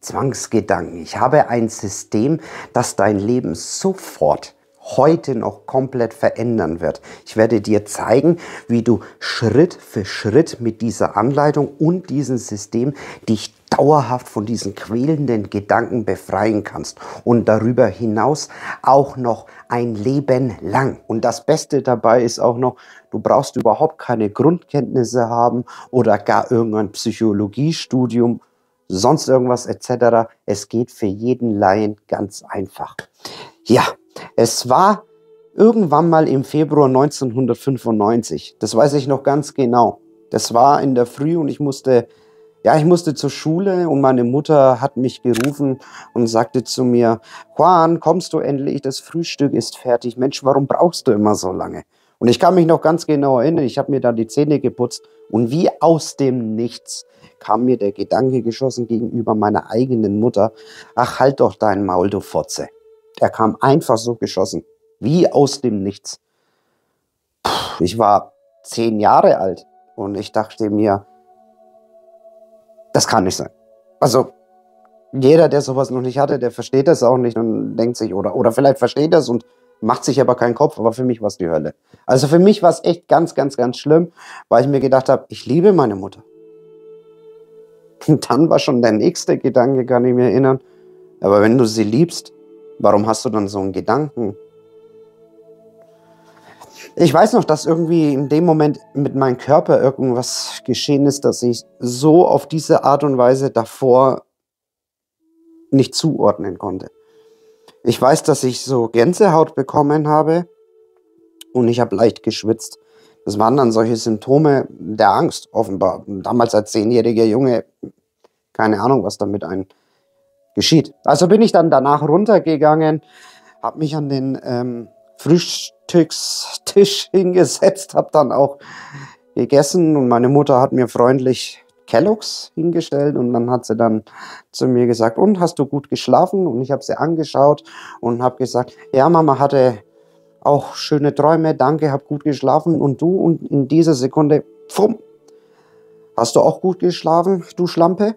Zwangsgedanken. Ich habe ein System, das dein Leben sofort heute noch komplett verändern wird. Ich werde dir zeigen, wie du Schritt für Schritt mit dieser Anleitung und diesem System dich dauerhaft von diesen quälenden Gedanken befreien kannst und darüber hinaus auch noch ein Leben lang. Und das Beste dabei ist auch noch, du brauchst überhaupt keine Grundkenntnisse haben oder gar irgendein Psychologiestudium, sonst irgendwas etc. Es geht für jeden Laien ganz einfach. Ja, es war irgendwann mal im Februar 1995. Das weiß ich noch ganz genau. Das war in der Früh und ich musste zur Schule und meine Mutter hat mich gerufen und sagte zu mir: Juan, kommst du endlich? Das Frühstück ist fertig. Mensch, warum brauchst du immer so lange? Und ich kann mich noch ganz genau erinnern, ich habe mir da die Zähne geputzt und wie aus dem Nichts kam mir der Gedanke geschossen gegenüber meiner eigenen Mutter: Ach, halt doch dein Maul, du Fotze. Er kam einfach so geschossen, wie aus dem Nichts. Ich war 10 Jahre alt und ich dachte mir, das kann nicht sein. Also jeder, der sowas noch nicht hatte, der versteht das auch nicht und denkt sich, oder vielleicht versteht das und macht sich aber keinen Kopf, aber für mich war es die Hölle. Also für mich war es echt ganz, ganz, ganz schlimm, weil ich mir gedacht habe, ich liebe meine Mutter. Und dann war schon der nächste Gedanke, kann ich mir erinnern, aber wenn du sie liebst, warum hast du dann so einen Gedanken? Ich weiß noch, dass irgendwie in dem Moment mit meinem Körper irgendwas geschehen ist, dass ich so auf diese Art und Weise davor nicht zuordnen konnte. Ich weiß, dass ich so Gänsehaut bekommen habe und ich habe leicht geschwitzt. Das waren dann solche Symptome der Angst, offenbar. Damals als 10-jähriger Junge, keine Ahnung, was damit einem geschieht. Also bin ich dann danach runtergegangen, habe mich an den Frühstückstisch hingesetzt, habe dann auch gegessen und meine Mutter hat mir freundlich Kellogg's hingestellt und dann hat sie dann zu mir gesagt: Und, hast du gut geschlafen? Und ich habe sie angeschaut und habe gesagt: Ja, Mama hatte auch schöne Träume, danke, habe gut geschlafen. Und du? Und in dieser Sekunde, pfumm, hast du auch gut geschlafen, du Schlampe?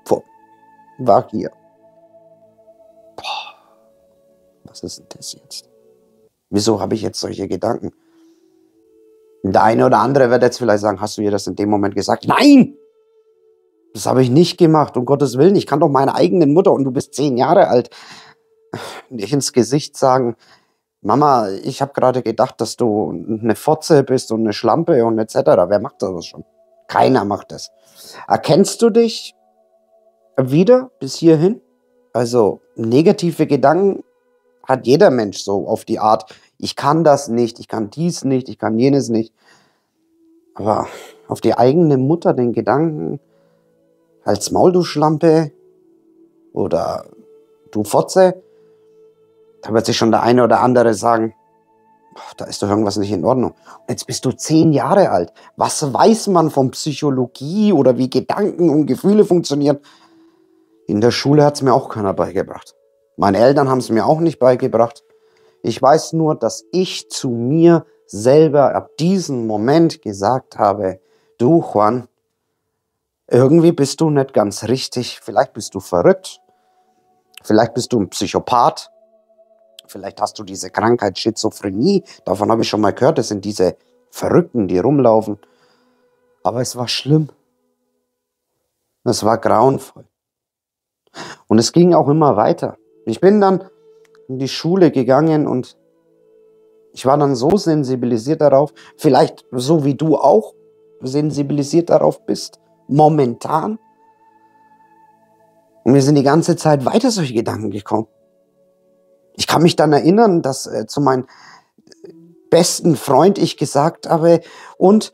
Pfumm, war hier. Boah, was ist denn das jetzt? Wieso habe ich jetzt solche Gedanken? Der eine oder andere wird jetzt vielleicht sagen: Hast du ihr das in dem Moment gesagt? Nein! Das habe ich nicht gemacht, um Gottes Willen. Ich kann doch meiner eigenen Mutter, und du bist 10 Jahre alt, nicht ins Gesicht sagen: Mama, ich habe gerade gedacht, dass du eine Fotze bist und eine Schlampe und etc. Wer macht das schon? Keiner macht das. Erkennst du dich wieder bis hierhin? Also negative Gedanken hat jeder Mensch so auf die Art: Ich kann das nicht, ich kann dies nicht, ich kann jenes nicht. Aber auf die eigene Mutter den Gedanken: Halt's Maul, du Schlampe, oder du Fotze, da wird sich schon der eine oder andere sagen: Da ist doch irgendwas nicht in Ordnung. Und jetzt bist du 10 Jahre alt. Was weiß man von Psychologie oder wie Gedanken und Gefühle funktionieren? In der Schule hat es mir auch keiner beigebracht. Meine Eltern haben es mir auch nicht beigebracht. Ich weiß nur, dass ich zu mir selber ab diesem Moment gesagt habe: Du, Juan, irgendwie bist du nicht ganz richtig. Vielleicht bist du verrückt. Vielleicht bist du ein Psychopath. Vielleicht hast du diese Krankheit Schizophrenie. Davon habe ich schon mal gehört. Das sind diese Verrückten, die rumlaufen. Aber es war schlimm. Es war grauenvoll. Und es ging auch immer weiter. Ich bin dann in die Schule gegangen und ich war dann so sensibilisiert darauf, vielleicht so wie du auch sensibilisiert darauf bist, momentan. Und mir sind die ganze Zeit weiter solche Gedanken gekommen. Ich kann mich dann erinnern, dass zu meinem besten Freund ich gesagt habe: Und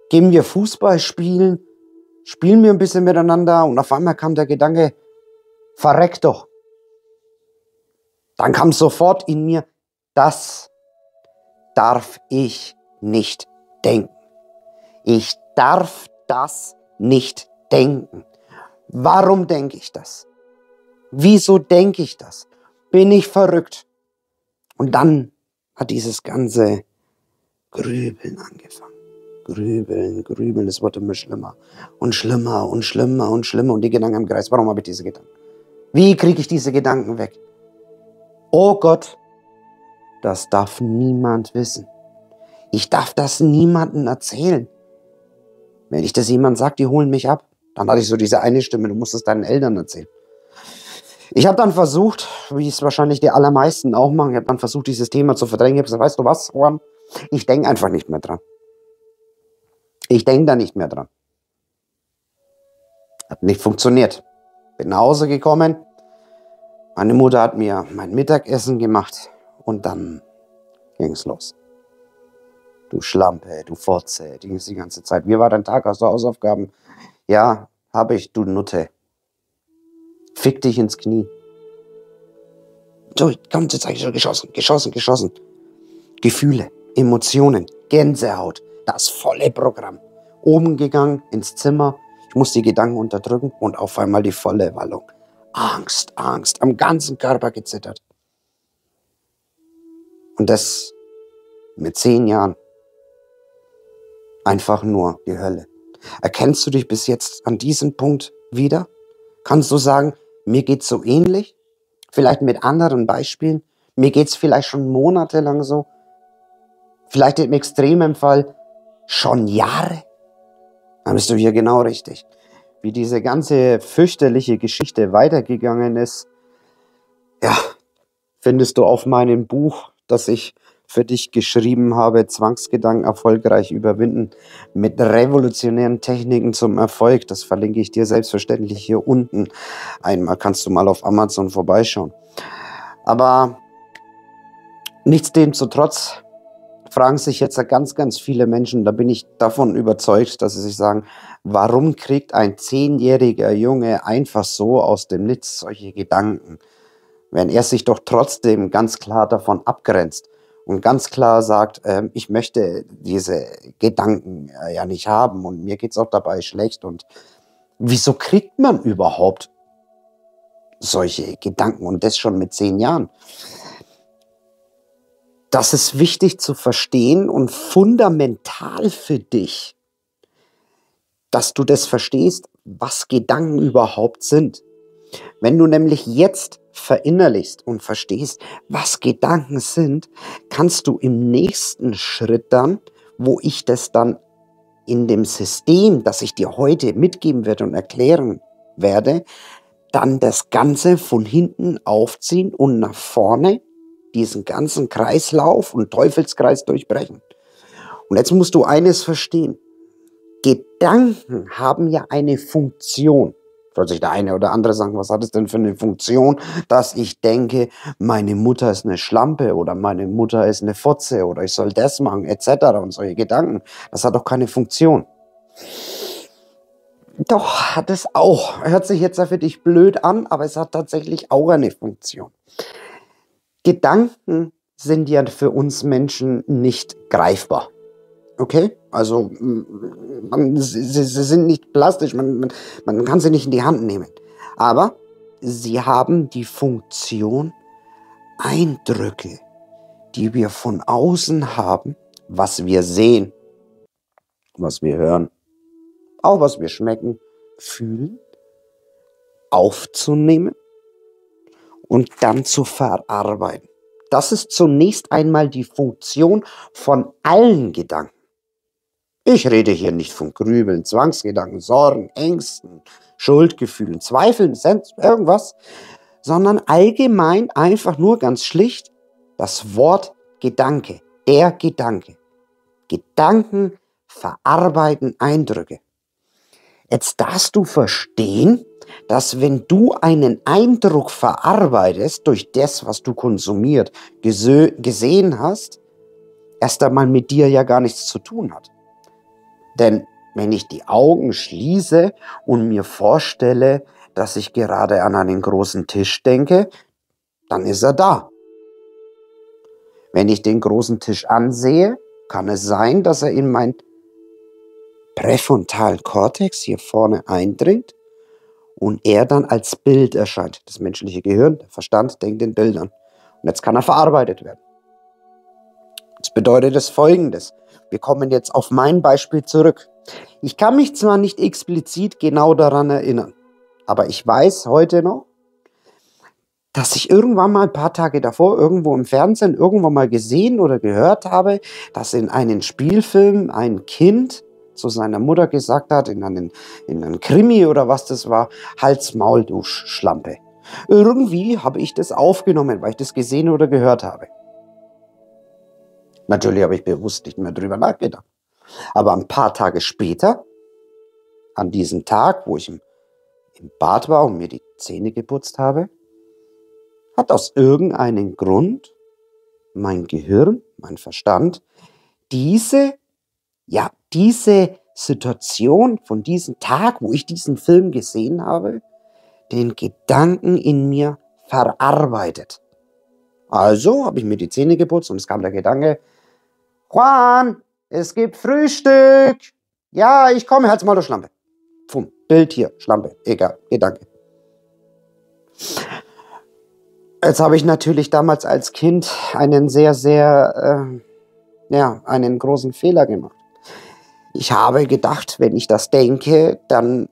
gehen wir Fußball spielen, spielen wir ein bisschen miteinander. Und auf einmal kam der Gedanke: Verreck doch. Dann kam sofort in mir: Das darf ich nicht denken. Ich darf das nicht denken. Warum denke ich das? Wieso denke ich das? Bin ich verrückt? Und dann hat dieses ganze Grübeln angefangen. grübeln, grübeln, es wird immer schlimmer und schlimmer und schlimmer und schlimmer und die Gedanken im Kreis. Warum habe ich diese Gedanken? Wie kriege ich diese Gedanken weg? Oh Gott, das darf niemand wissen. Ich darf das niemandem erzählen. Wenn ich das jemand sage, die holen mich ab, dann hatte ich so diese eine Stimme, du musst es deinen Eltern erzählen. Ich habe dann versucht, wie es wahrscheinlich die allermeisten auch machen, ich habe dann versucht, dieses Thema zu verdrängen. Ich habe gesagt, weißt du was, Juan? Ich denke einfach nicht mehr dran. Ich denke da nicht mehr dran. Hat nicht funktioniert. Bin nach Hause gekommen. Meine Mutter hat mir mein Mittagessen gemacht und dann ging es los. Du Schlampe, du Fotze, die ganze Zeit. Wie war dein Tag? Hast du Hausaufgaben? Ja, habe ich, du Nutte. Fick dich ins Knie. So, die ganze Zeit geschossen. Gefühle, Emotionen, Gänsehaut, das volle Programm. Oben gegangen, ins Zimmer. Ich muss die Gedanken unterdrücken und auf einmal die volle Wallung. Angst, am ganzen Körper gezittert. Und das mit 10 Jahren. Einfach nur die Hölle. Erkennst du dich bis jetzt an diesem Punkt wieder? Kannst du sagen, mir geht's so ähnlich? Vielleicht mit anderen Beispielen? Mir geht's vielleicht schon monatelang so? Vielleicht im extremen Fall schon Jahre? Dann bist du hier genau richtig. Wie diese ganze fürchterliche Geschichte weitergegangen ist, ja, findest du auf meinem Buch, das ich für dich geschrieben habe, Zwangsgedanken erfolgreich überwinden, mit revolutionären Techniken zum Erfolg. Das verlinke ich dir selbstverständlich hier unten. Einmal kannst du mal auf Amazon vorbeischauen. Aber nichtsdestotrotz fragen sich jetzt ganz viele Menschen, da bin ich davon überzeugt, dass sie sich sagen, warum kriegt ein 10-jähriger Junge einfach so aus dem Nichts solche Gedanken, wenn er sich doch trotzdem ganz klar davon abgrenzt und ganz klar sagt, ich möchte diese Gedanken ja nicht haben und mir geht's auch dabei schlecht. Und wieso kriegt man überhaupt solche Gedanken und das schon mit 10 Jahren? Das ist wichtig zu verstehen und fundamental für dich, dass du das verstehst, was Gedanken überhaupt sind. Wenn du nämlich jetzt verinnerlichst und verstehst, was Gedanken sind, kannst du im nächsten Schritt dann, wo ich das dann in dem System, das ich dir heute mitgeben werde und erklären werde, dann das Ganze von hinten aufziehen und nach vorne diesen ganzen Kreislauf und Teufelskreis durchbrechen. Und jetzt musst du eines verstehen. Gedanken haben ja eine Funktion. Soll sich der eine oder andere sagen, was hat es denn für eine Funktion, dass ich denke, meine Mutter ist eine Schlampe oder meine Mutter ist eine Fotze oder ich soll das machen, etc. und solche Gedanken. Das hat doch keine Funktion. Doch, hat es auch. Hört sich jetzt für dich blöd an, aber es hat tatsächlich auch eine Funktion. Gedanken sind ja für uns Menschen nicht greifbar. Okay? Also, sie sind nicht plastisch, man kann sie nicht in die Hand nehmen. Aber sie haben die Funktion, Eindrücke, die wir von außen haben, was wir sehen, was wir hören, auch was wir schmecken, fühlen, aufzunehmen und dann zu verarbeiten. Das ist zunächst einmal die Funktion von allen Gedanken. Ich rede hier nicht von Grübeln, Zwangsgedanken, Sorgen, Ängsten, Schuldgefühlen, Zweifeln, irgendwas, sondern allgemein einfach nur ganz schlicht das Wort Gedanke, der Gedanke. Gedanken verarbeiten Eindrücke. Jetzt darfst du verstehen, dass wenn du einen Eindruck verarbeitest durch das, was du konsumiert, gesehen hast, erst einmal mit dir ja gar nichts zu tun hat. Denn wenn ich die Augen schließe und mir vorstelle, dass ich gerade an einen großen Tisch denke, dann ist er da. Wenn ich den großen Tisch ansehe, kann es sein, dass er in mein präfrontalen Kortex hier vorne eindringt und er dann als Bild erscheint. Das menschliche Gehirn, der Verstand denkt in Bildern. Und jetzt kann er verarbeitet werden. Jetzt bedeutet das Folgendes. wir kommen jetzt auf mein Beispiel zurück. Ich kann mich zwar nicht explizit genau daran erinnern, aber ich weiß heute noch, dass ich irgendwann mal ein paar Tage davor irgendwo im Fernsehen irgendwann mal gesehen oder gehört habe, dass in einem Spielfilm ein Kind zu seiner Mutter gesagt hat, in einem Krimi oder was das war, Hals, Maul, du Schlampe. Irgendwie habe ich das aufgenommen, weil ich das gesehen oder gehört habe. Natürlich habe ich bewusst nicht mehr drüber nachgedacht. Aber ein paar Tage später, an diesem Tag, wo ich im Bad war und mir die Zähne geputzt habe, hat aus irgendeinem Grund mein Gehirn, mein Verstand, diese Situation von diesem Tag, wo ich diesen Film gesehen habe, den Gedanken in mir verarbeitet. Also habe ich mir die Zähne geputzt und es kam der Gedanke, Juan, es gibt Frühstück. Ja, ich komme, halt's mal, du Schlampe. Pfum, Bild hier, Schlampe, egal, Gedanke. Jetzt habe ich natürlich damals als Kind einen einen großen Fehler gemacht. Ich habe gedacht, wenn ich das denke, dann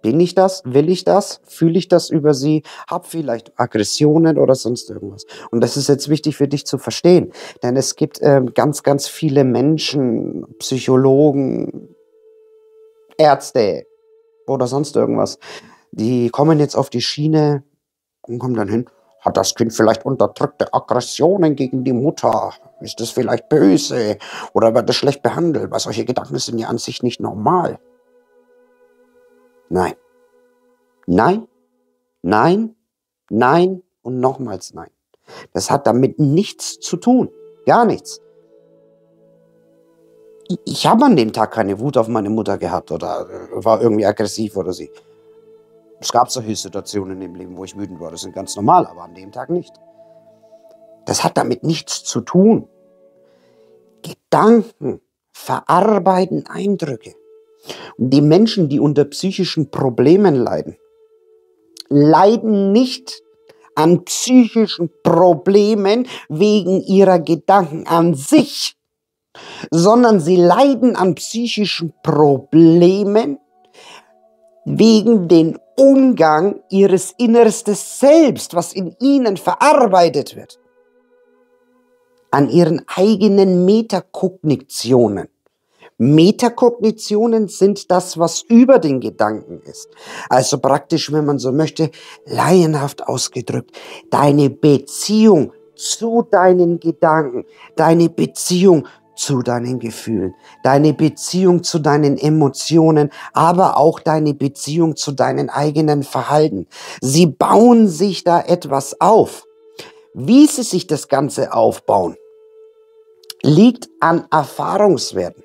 bin ich das, will ich das, fühle ich das über sie, habe vielleicht Aggressionen oder sonst irgendwas. Und das ist jetzt wichtig für dich zu verstehen, denn es gibt ganz, ganz viele Menschen, Psychologen, Ärzte oder sonst irgendwas, die kommen jetzt auf die Schiene und kommen dann hin, hat das Kind vielleicht unterdrückte Aggressionen gegen die Mutter? Ist es vielleicht böse? Oder wird es schlecht behandelt? Weil solche Gedanken sind ja an sich nicht normal. Nein. Nein, nein, nein und nochmals nein. Das hat damit nichts zu tun. Gar nichts. Ich habe an dem Tag keine Wut auf meine Mutter gehabt oder war irgendwie aggressiv oder sie. Es gab solche Situationen im Leben, wo ich wütend war. Das sind ganz normal, aber an dem Tag nicht. Das hat damit nichts zu tun. Gedanken verarbeiten Eindrücke. Und die Menschen, die unter psychischen Problemen leiden, leiden nicht an psychischen Problemen wegen ihrer Gedanken an sich, sondern sie leiden an psychischen Problemen wegen dem Umgang ihres innerstes Selbst, was in ihnen verarbeitet wird, an ihren eigenen Metakognitionen. Metakognitionen sind das, was über den Gedanken ist. Also praktisch, wenn man so möchte, laienhaft ausgedrückt, deine Beziehung zu deinen Gedanken, deine Beziehung zu deinen Gefühlen, deine Beziehung zu deinen Emotionen, aber auch deine Beziehung zu deinen eigenen Verhalten. Sie bauen sich da etwas auf. Wie sie sich das Ganze aufbauen, liegt an Erfahrungswerten.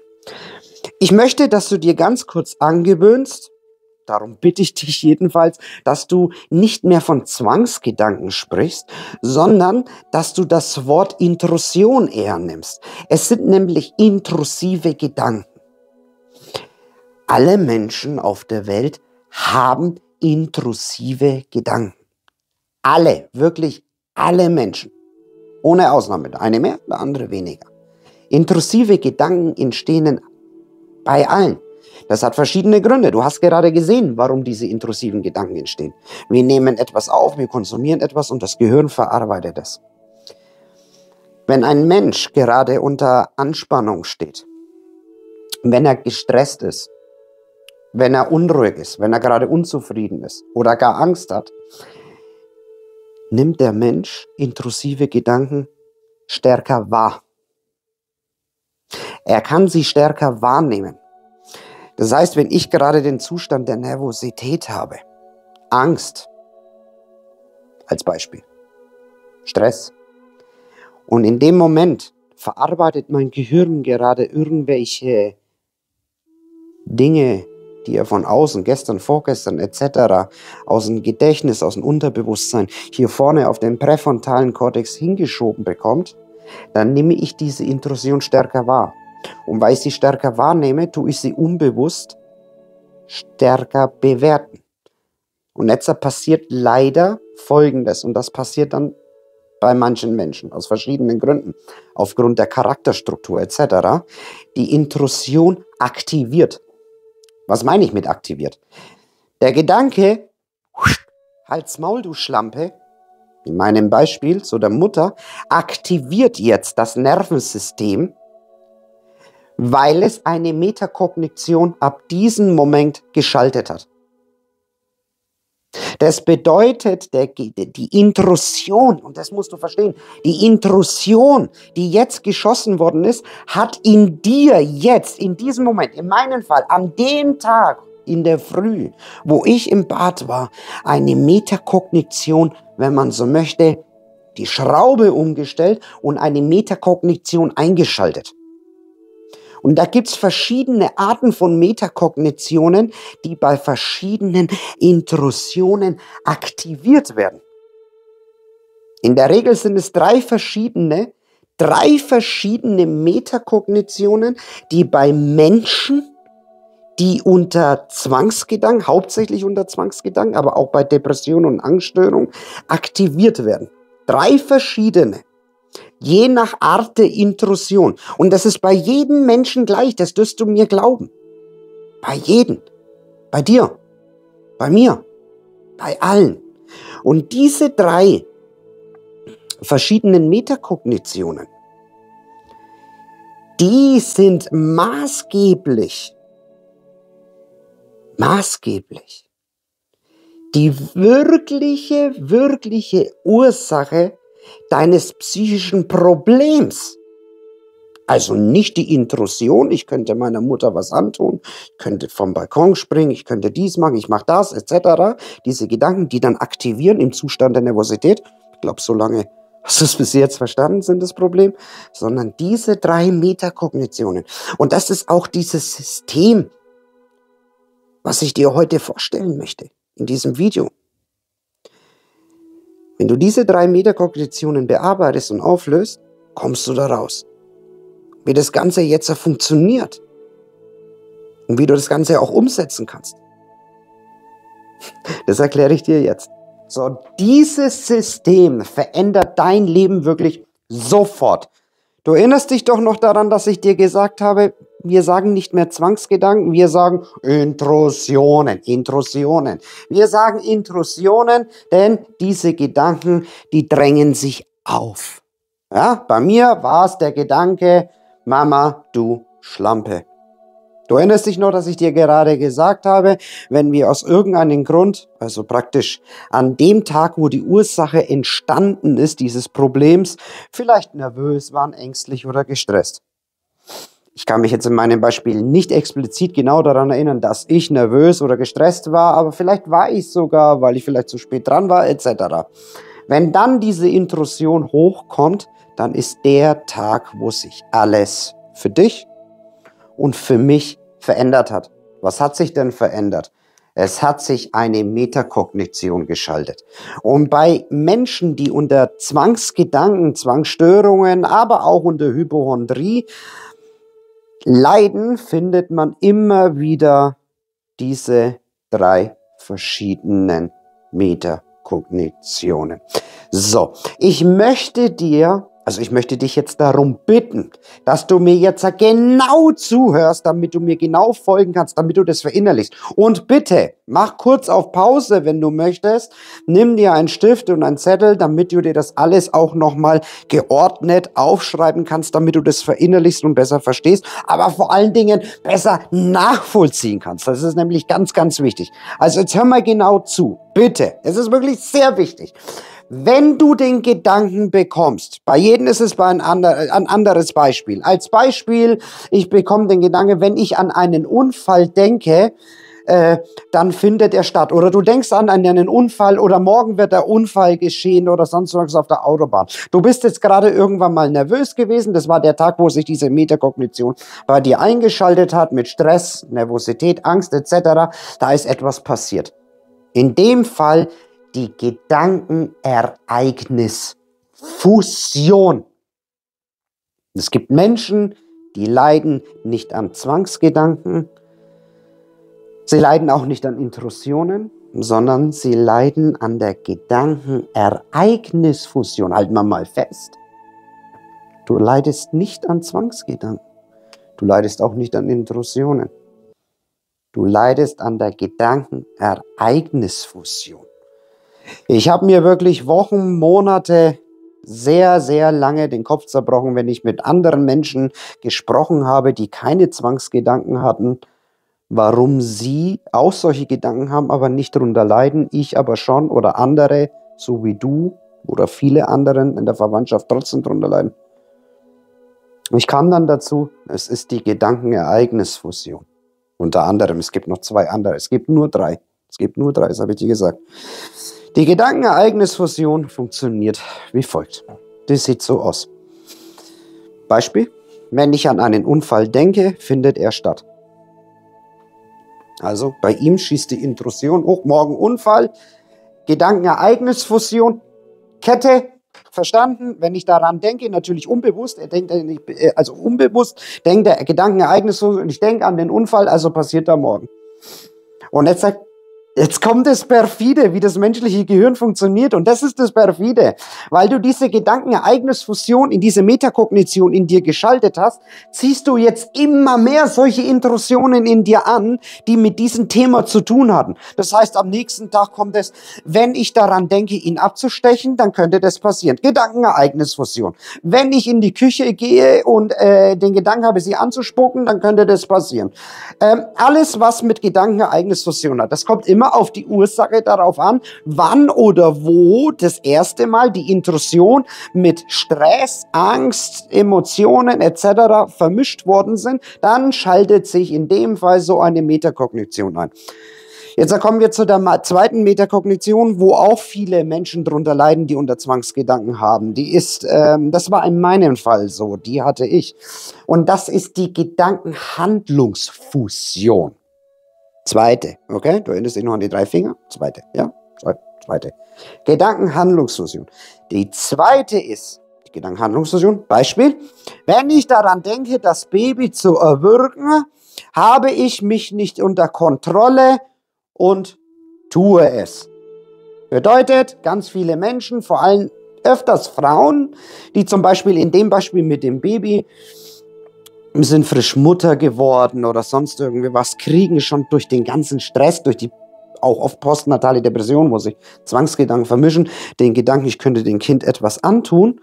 Ich möchte, dass du dir ganz kurz angewöhnst, darum bitte ich dich jedenfalls, dass du nicht mehr von Zwangsgedanken sprichst, sondern dass du das Wort Intrusion eher nimmst. Es sind nämlich intrusive Gedanken. Alle Menschen auf der Welt haben intrusive Gedanken. Alle, wirklich alle Menschen. Ohne Ausnahme. Der eine mehr, der andere weniger. Intrusive Gedanken entstehen bei allen. Das hat verschiedene Gründe. Du hast gerade gesehen, warum diese intrusiven Gedanken entstehen. Wir nehmen etwas auf, wir konsumieren etwas und das Gehirn verarbeitet es. Wenn ein Mensch gerade unter Anspannung steht, wenn er gestresst ist, wenn er unruhig ist, wenn er gerade unzufrieden ist oder gar Angst hat, nimmt der Mensch intrusive Gedanken stärker wahr. Er kann sie stärker wahrnehmen. Das heißt, wenn ich gerade den Zustand der Nervosität habe, Angst als Beispiel, Stress, und in dem Moment verarbeitet mein Gehirn gerade irgendwelche Dinge, die er von außen, gestern, vorgestern etc., aus dem Gedächtnis, aus dem Unterbewusstsein, hier vorne auf den präfrontalen Kortex hingeschoben bekommt, dann nehme ich diese Intrusion stärker wahr. Und weil ich sie stärker wahrnehme, tue ich sie unbewusst stärker bewerten. Und jetzt passiert leider Folgendes, und das passiert dann bei manchen Menschen aus verschiedenen Gründen, aufgrund der Charakterstruktur etc., die Intrusion aktiviert. Was meine ich mit aktiviert? Der Gedanke, halt's Maul, du Schlampe, in meinem Beispiel zu der Mutter, aktiviert jetzt das Nervensystem, weil es eine Metakognition ab diesem Moment geschaltet hat. Das bedeutet, die Intrusion, und das musst du verstehen, die Intrusion, die jetzt geschossen worden ist, hat in dir jetzt, in diesem Moment, in meinem Fall, an dem Tag in der Früh, wo ich im Bad war, eine Metakognition, wenn man so möchte, die Schraube umgestellt und eine Metakognition eingeschaltet. Und da gibt es verschiedene Arten von Metakognitionen, die bei verschiedenen Intrusionen aktiviert werden. In der Regel sind es drei verschiedene Metakognitionen, die bei Menschen, die unter Zwangsgedanken, hauptsächlich unter Zwangsgedanken, aber auch bei Depressionen und Angststörungen aktiviert werden. Drei verschiedene. Je nach Art der Intrusion. Und das ist bei jedem Menschen gleich, das wirst du mir glauben. Bei jedem. Bei dir. Bei mir. Bei allen. Und diese drei verschiedenen Metakognitionen, die sind maßgeblich die wirkliche Ursache deines psychischen Problems. Also nicht die Intrusion, ich könnte meiner Mutter was antun, ich könnte vom Balkon springen, ich könnte dies machen, ich mache das, etc. Diese Gedanken, die dann aktivieren im Zustand der Nervosität. Ich glaube, so lange hast du es bis jetzt verstanden, sind das Problem. Sondern diese drei Metakognitionen. Und das ist auch dieses System, was ich dir heute vorstellen möchte, in diesem Video. Wenn du diese drei Metakognitionen bearbeitest und auflöst, kommst du da raus. Wie das Ganze jetzt funktioniert und wie du das Ganze auch umsetzen kannst. Das erkläre ich dir jetzt. So, dieses System verändert dein Leben wirklich sofort. Du erinnerst dich doch noch daran, dass ich dir gesagt habe, wir sagen nicht mehr Zwangsgedanken, wir sagen Intrusionen. Wir sagen Intrusionen, denn diese Gedanken, die drängen sich auf. Ja, bei mir war es der Gedanke, Mama, du Schlampe. Du erinnerst dich noch, dass ich dir gerade gesagt habe, wenn wir aus irgendeinem Grund, also praktisch an dem Tag, wo die Ursache entstanden ist, dieses Problems, vielleicht nervös waren, ängstlich oder gestresst. Ich kann mich jetzt in meinem Beispiel nicht explizit genau daran erinnern, dass ich nervös oder gestresst war, aber vielleicht war ich sogar, weil ich vielleicht zu spät dran war, etc. Wenn dann diese Intrusion hochkommt, dann ist der Tag, wo sich alles für dich und für mich verändert hat. Was hat sich denn verändert? Es hat sich eine Metakognition geschaltet. Und bei Menschen, die unter Zwangsgedanken, Zwangsstörungen, aber auch unter Hypochondrie leiden, findet man immer wieder diese drei verschiedenen Metakognitionen. So, ich möchte dich jetzt darum bitten, dass du mir jetzt genau zuhörst, damit du mir genau folgen kannst, damit du das verinnerlichst. Und bitte, mach kurz auf Pause, wenn du möchtest. Nimm dir einen Stift und einen Zettel, damit du dir das alles auch nochmal geordnet aufschreiben kannst, damit du das verinnerlichst und besser verstehst, aber vor allen Dingen besser nachvollziehen kannst. Das ist nämlich ganz, ganz wichtig. Also jetzt hör mal genau zu. Bitte, es ist wirklich sehr wichtig. Wenn du den Gedanken bekommst, bei jedem ist es ein anderes Beispiel. Als Beispiel, ich bekomme den Gedanken, wenn ich an einen Unfall denke, dann findet er statt. Oder du denkst an einen Unfall oder morgen wird der Unfall geschehen oder sonst was auf der Autobahn. Du bist jetzt gerade irgendwann mal nervös gewesen. Das war der Tag, wo sich diese Metakognition bei dir eingeschaltet hat mit Stress, Nervosität, Angst etc. Da ist etwas passiert. In dem Fall die Gedankenereignisfusion. Es gibt Menschen, die leiden nicht an Zwangsgedanken. Sie leiden auch nicht an Intrusionen. sondern sie leiden an der Gedankenereignisfusion. Halten wir mal fest. Du leidest nicht an Zwangsgedanken. Du leidest auch nicht an Intrusionen. Du leidest an der Gedankenereignisfusion. Ich habe mir wirklich Wochen, Monate, sehr, sehr lange den Kopf zerbrochen, wenn ich mit anderen Menschen gesprochen habe, die keine Zwangsgedanken hatten, warum sie auch solche Gedanken haben, aber nicht darunter leiden, ich aber schon oder andere, so wie du oder viele anderen in der Verwandtschaft trotzdem darunter leiden. Ich kam dann dazu, es ist die Gedankenereignisfusion. Unter anderem, es gibt noch 2 andere, es gibt nur 3. Es gibt nur 3, das habe ich dir gesagt. Die Gedankenereignisfusion funktioniert wie folgt. Das sieht so aus. Beispiel, wenn ich an einen Unfall denke, findet er statt. Also bei ihm schießt die Intrusion hoch, morgen Unfall, Gedankenereignisfusion, Kette, verstanden? Wenn ich daran denke, natürlich unbewusst, unbewusst denkt der Gedankenereignisfusion und ich denke an den Unfall, also passiert da morgen. Und jetzt kommt das Perfide, wie das menschliche Gehirn funktioniert. Und das ist das Perfide. Weil du diese Gedankenereignisfusion in diese Metakognition in dir geschaltet hast, ziehst du jetzt immer mehr solche Intrusionen in dir an, die mit diesem Thema zu tun hatten. Das heißt, am nächsten Tag kommt es, wenn ich daran denke, ihn abzustechen, dann könnte das passieren. Gedankenereignisfusion. Wenn ich in die Küche gehe und den Gedanken habe, sie anzuspucken, dann könnte das passieren. Alles, was mit Gedankenereignisfusion hat, das kommt immer auf die Ursache darauf an, wann oder wo das erste Mal die Intrusion mit Stress, Angst, Emotionen etc. vermischt worden sind, dann schaltet sich in dem Fall so eine Metakognition ein. Jetzt kommen wir zu der zweiten Metakognition, wo auch viele Menschen drunter leiden, die unter Zwangsgedanken haben. Die ist, das war in meinem Fall so, die hatte ich. Und das ist die Gedankenhandlungsfusion. Zweite, okay? Du erinnerst dich noch an die 3 Finger? Zweite, ja? Zweite. Gedankenhandlungsfusion. Die zweite ist, die Gedankenhandlungsfusion, Beispiel, wenn ich daran denke, das Baby zu erwürgen, habe ich mich nicht unter Kontrolle und tue es. Bedeutet, ganz viele Menschen, vor allem öfters Frauen, die zum Beispiel in dem Beispiel mit dem Baby sind frisch Mutter geworden oder sonst irgendwie was, kriegen schon durch den ganzen Stress, durch die auch oft postnatale Depression, wo sich Zwangsgedanken vermischen, den Gedanken, ich könnte dem Kind etwas antun,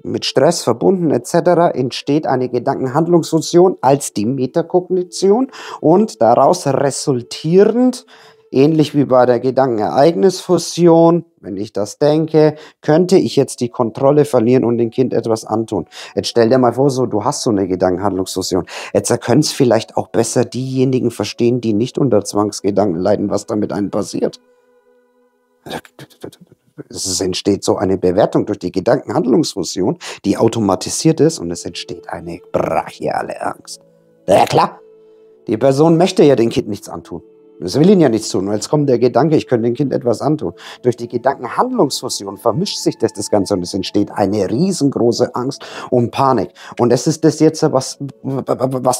mit Stress verbunden etc., entsteht eine Gedankenhandlungsfusion als die Metakognition und daraus resultierend, ähnlich wie bei der Gedankenereignisfusion, wenn ich das denke, könnte ich jetzt die Kontrolle verlieren und dem Kind etwas antun. Jetzt stell dir mal vor, du hast so eine Gedankenhandlungsfusion. Jetzt können es vielleicht auch besser diejenigen verstehen, die nicht unter Zwangsgedanken leiden, was da mit einem passiert. Es entsteht so eine Bewertung durch die Gedankenhandlungsfusion, die automatisiert ist und es entsteht eine brachiale Angst. Ja klar, die Person möchte ja dem Kind nichts antun. Das will ihnen ja nichts tun. Und jetzt kommt der Gedanke, ich könnte dem Kind etwas antun. Durch die Gedankenhandlungsfusion vermischt sich das Ganze und es entsteht eine riesengroße Angst und Panik. Und es ist das jetzt, was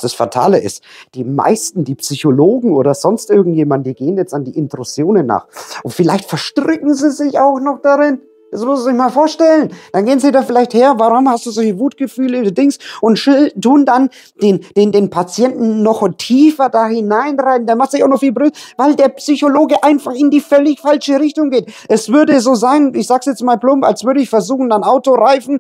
das Fatale ist. Die meisten, die Psychologen oder sonst irgendjemand, die gehen jetzt an die Intrusionen nach. Und vielleicht verstricken sie sich auch noch darin. Das muss man sich mal vorstellen. Dann gehen sie da vielleicht her, warum hast du solche Wutgefühle, Dings, und tun dann den Patienten noch tiefer da hineinrein. Der macht sich auch noch viel blöd, weil der Psychologe einfach in die völlig falsche Richtung geht. Es würde so sein, ich sag's jetzt mal plump, als würde ich versuchen, einen Autoreifen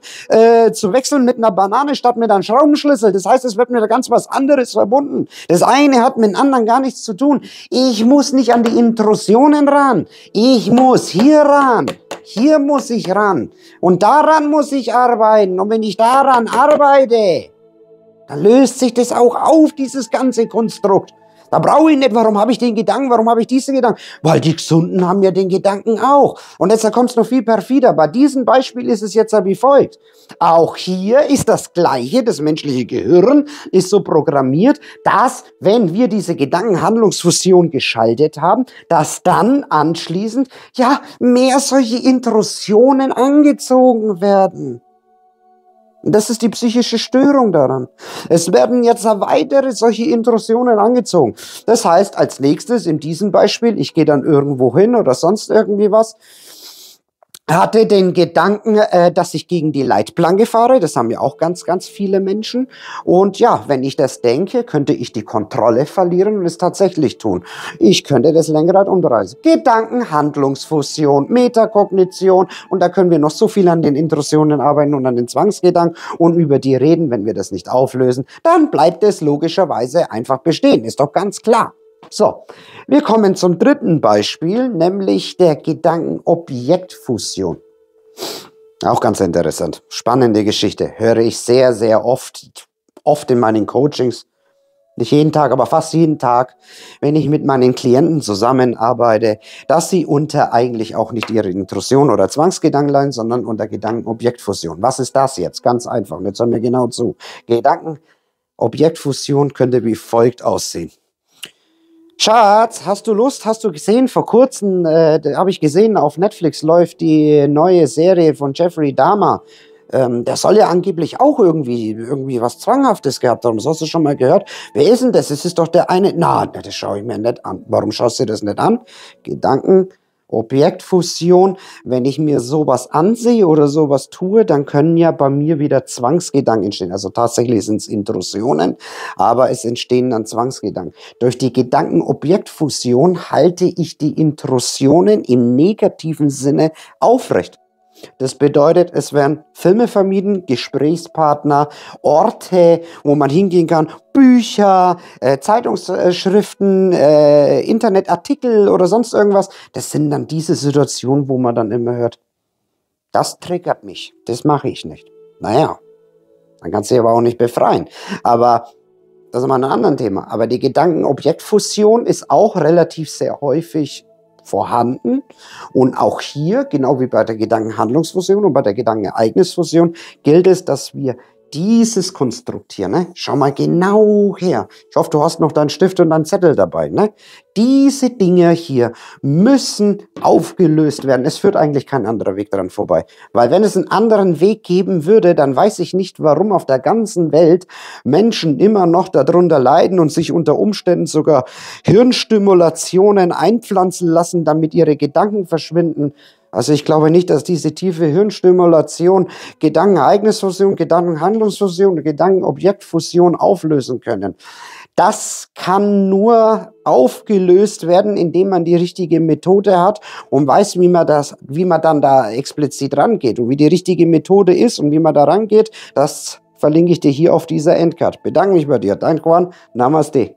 zu wechseln mit einer Banane statt mit einem Schraubenschlüssel. Das heißt, es wird mit ganz was anderes verbunden. Das eine hat mit dem anderen gar nichts zu tun. Ich muss nicht an die Intrusionen ran. Ich muss hier ran. Hier muss ich ran. Und daran muss ich arbeiten. Und wenn ich daran arbeite, dann löst sich das auch auf, dieses ganze Konstrukt. Da brauche ich nicht, warum habe ich den Gedanken, warum habe ich diesen Gedanken? Weil die Gesunden haben ja den Gedanken auch. Und jetzt kommt es noch viel perfider. Bei diesem Beispiel ist es jetzt wie folgt. Auch hier ist das Gleiche, das menschliche Gehirn ist so programmiert, dass, wenn wir diese Gedankenhandlungsfusion geschaltet haben, dass dann anschließend, ja, mehr solche Intrusionen angezogen werden. Und das ist die psychische Störung daran. Es werden jetzt weitere solche Intrusionen angezogen. Das heißt, als nächstes in diesem Beispiel, ich gehe dann irgendwo hin oder sonst irgendwie was, hatte den Gedanken, dass ich gegen die Leitplanke fahre. Das haben ja auch ganz, ganz viele Menschen. Und ja, wenn ich das denke, könnte ich die Kontrolle verlieren und es tatsächlich tun. Ich könnte das Lenkrad umreißen. Gedanken, Handlungsfusion, Metakognition. Und da können wir noch so viel an den Intrusionen arbeiten und an den Zwangsgedanken und über die reden. Wenn wir das nicht auflösen, dann bleibt es logischerweise einfach bestehen. Ist doch ganz klar. So, wir kommen zum dritten Beispiel, nämlich der Gedanken-Objekt-Fusion. Auch ganz interessant. Spannende Geschichte. Höre ich sehr, sehr oft in meinen Coachings. Nicht jeden Tag, aber fast jeden Tag, wenn ich mit meinen Klienten zusammenarbeite, dass sie unter eigentlich auch nicht ihre Intrusion oder Zwangsgedanken leiden, sondern unter Gedanken-Objektfusion. Was ist das jetzt? Ganz einfach. Und jetzt hören wir genau zu. Gedanken-Objektfusion könnte wie folgt aussehen. Schatz, hast du Lust? Hast du gesehen? Vor kurzem habe ich gesehen, auf Netflix läuft die neue Serie von Jeffrey Dahmer. Der soll ja angeblich auch irgendwie was Zwanghaftes gehabt haben. Das hast du schon mal gehört? Wer ist denn das? Es ist doch der eine. Na, das schaue ich mir nicht an. Warum schaust du das nicht an? Gedanken. Objektfusion, wenn ich mir sowas ansehe oder sowas tue, dann können ja bei mir wieder Zwangsgedanken entstehen. Also tatsächlich sind es Intrusionen, aber es entstehen dann Zwangsgedanken. Durch die Gedanken-Objektfusion halte ich die Intrusionen im negativen Sinne aufrecht. Das bedeutet, es werden Filme vermieden, Gesprächspartner, Orte, wo man hingehen kann, Bücher, Zeitungsschriften, Internetartikel oder sonst irgendwas. Das sind dann diese Situationen, wo man dann immer hört, das triggert mich, das mache ich nicht. Naja, dann kannst du dich aber auch nicht befreien. Aber das ist mal ein anderes Thema. Aber die Gedanken-Objektfusion ist auch relativ sehr häufig vorhanden. Und auch hier, genau wie bei der Gedankenhandlungsfusion und bei der Gedankenereignisfusion, gilt es, dass wir dieses konstruktieren. Ne? Schau mal genau her. Ich hoffe, du hast noch deinen Stift und deinen Zettel dabei. Ne? Diese Dinge hier müssen aufgelöst werden. Es führt eigentlich kein anderer Weg daran vorbei. Weil wenn es einen anderen Weg geben würde, dann weiß ich nicht, warum auf der ganzen Welt Menschen immer noch darunter leiden und sich unter Umständen sogar Hirnstimulationen einpflanzen lassen, damit ihre Gedanken verschwinden. Also ich glaube nicht, dass diese tiefe Hirnstimulation Gedankenereignisfusion, Gedankenhandlungsfusion und Gedankenobjektfusion auflösen können. Das kann nur aufgelöst werden, indem man die richtige Methode hat und weiß, wie man dann da explizit rangeht. Und wie die richtige Methode ist und wie man da rangeht, das verlinke ich dir hier auf dieser Endcard. Bedanke mich bei dir. Dein Juan. Namaste.